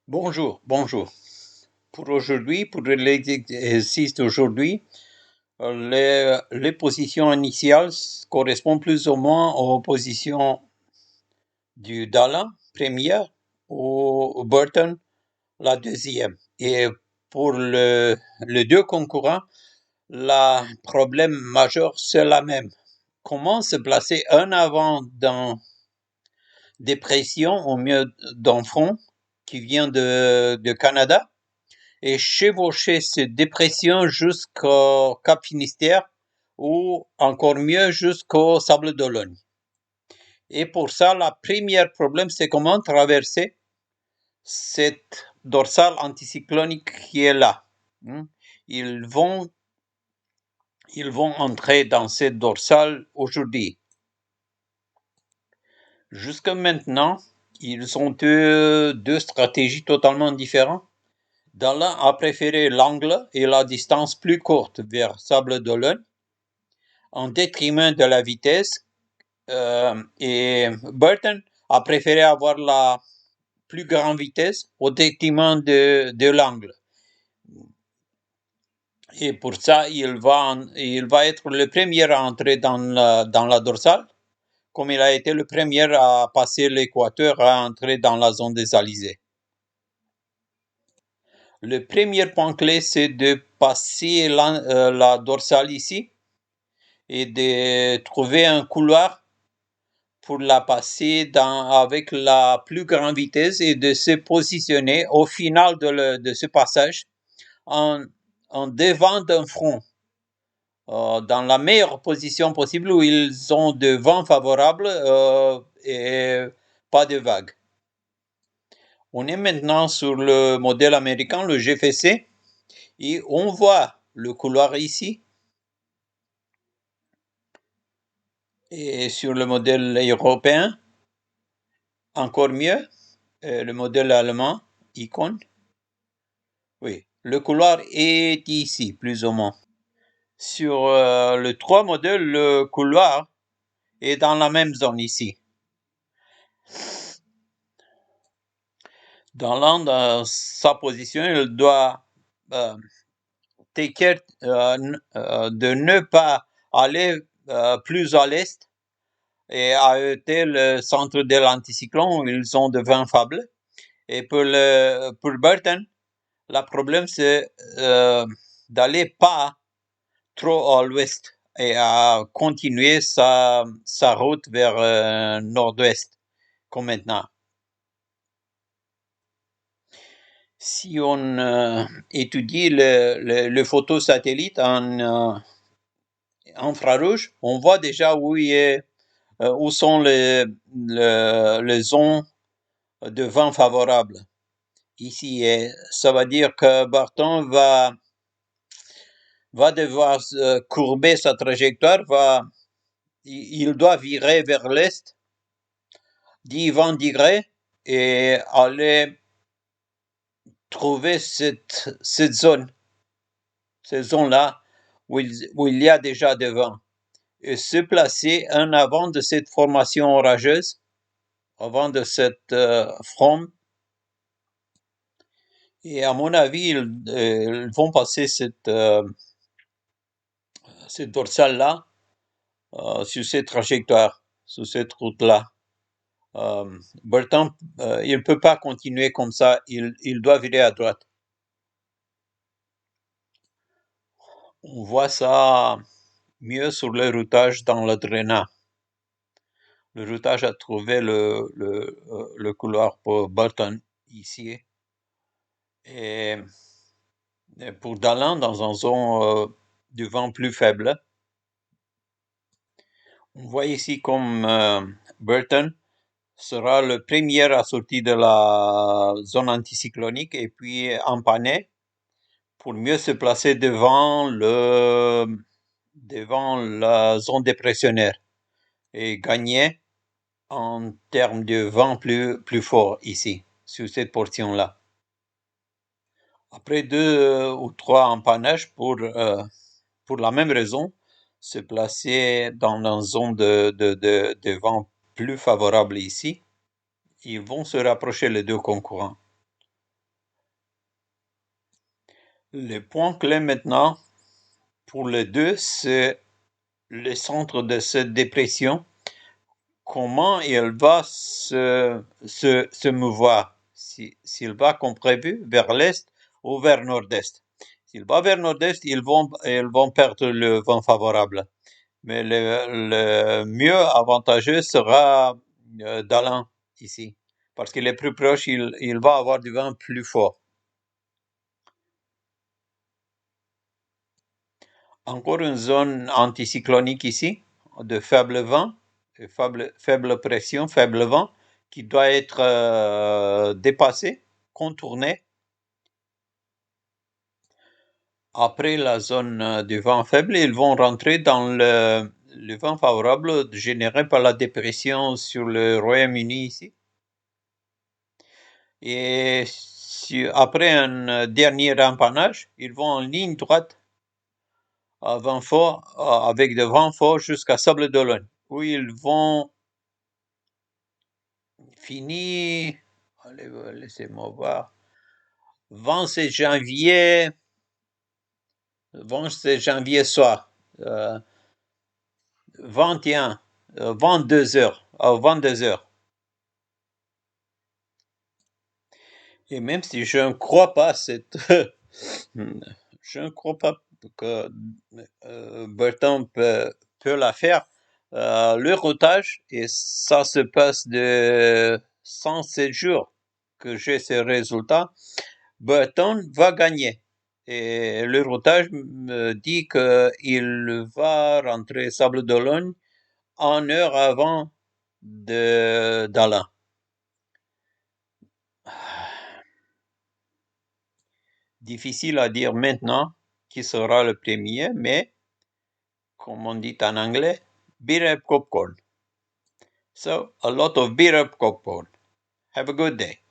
Bonjour. Pour aujourd'hui, pour l'exercice d'aujourd'hui, les positions initiales correspondent plus ou moins aux positions du Dalin, première, ou Burton, la deuxième. Et pour les deux concurrents, le problème majeur, c'est la même. Comment se placer un avant dans des pressions, au mieux d'un front qui vient de Canada, et chevaucher cette dépression jusqu'au Cap Finistère ou encore mieux jusqu'au Sable d'Olonne. Et pour ça, le premier problème, c'est comment traverser cette dorsale anticyclonique qui est là. Ils vont entrer dans cette dorsale aujourd'hui. Jusqu'à maintenant, ils ont deux stratégies totalement différentes. Dalin a préféré l'angle et la distance plus courte vers Sable d'Olonne en détriment de la vitesse, et Burton a préféré avoir la plus grande vitesse au détriment de l'angle. Et pour ça, il va être le premier à entrer dans la dorsale, comme il a été le premier à passer l'équateur, à entrer dans la zone des alizés. Le premier point clé, c'est de passer la dorsale ici et de trouver un couloir pour la passer avec la plus grande vitesse et de se positionner au final de ce passage en devant d'un front, dans la meilleure position possible où ils ont de vent favorable et pas de vagues. On est maintenant sur le modèle américain, le GFC, et on voit le couloir ici. Et sur le modèle européen, encore mieux, le modèle allemand, Icon. Oui, le couloir est ici, plus ou moins. Sur le 3 modèle, le couloir est dans la même zone ici. Dans sa position, il doit take care de ne pas aller plus à l'est et arrêter le centre de l'anticyclone où ils ont de vents faibles. Et pour Burton, le problème c'est d'aller pas trop à l'ouest et à continuer sa route vers nord-ouest, comme maintenant. Si on étudie le photosatellite en infrarouge, on voit déjà où sont les zones de vent favorables. Ici, ça veut dire que Burton va devoir courber sa trajectoire, il doit virer vers l'est, 10-20 degrés, et aller trouver cette zone-là où il y a déjà de vent, et se placer en avant de cette formation orageuse, avant de cette front. Et à mon avis, ils vont passer cette dorsale-là sur cette trajectoire, sur cette route-là. Burton, il ne peut pas continuer comme ça, il doit virer à droite. On voit ça mieux sur le routage dans le drainage. Le routage a trouvé le couloir pour Burton ici. Et pour Dalin, dans une zone de vent plus faible, on voit ici comme Burton sera le premier à sortir de la zone anticyclonique et puis empanner pour mieux se placer devant la zone dépressionnaire et gagner en termes de vent plus fort ici, sur cette portion-là. Après 2 ou 3 empannages pour la même raison, se placer dans une zone de vent plus favorable ici, ils vont se rapprocher les deux concurrents. Le point clé maintenant pour les deux, c'est le centre de cette dépression, comment il va se mouvoir, s'il va comme prévu vers l'est ou vers nord-est. S'il va vers nord-est, ils vont perdre le vent favorable. Mais le mieux avantageux sera d'Alain ici, parce qu'il est plus proche, il va avoir du vent plus fort. Encore une zone anticyclonique ici, de faible vent, de faible pression, faible vent, qui doit être dépassée, contournée. Après la zone du vent faible, ils vont rentrer dans le vent favorable généré par la dépression sur le Royaume-Uni ici. Et après un dernier empannage, ils vont en ligne droite à vent fort, avec de vent fort jusqu'à Sables-d'Olonne, où ils vont finir, allez, laissez-moi voir, 27 janvier, 27 janvier soir, 21, 22 heures, à 22 heures. Et même si je ne crois pas je ne crois pas que Burton peut la faire, le routage, et ça se passe de 107 jours que j'ai ces résultats, Burton va gagner. Et le routage me dit qu'il va rentrer Sable d'Olonne en heure avant d'Alain. Difficile à dire maintenant qui sera le premier, mais comme on dit en anglais, beat up popcorn. So, a lot of beat up popcorn. Have a good day.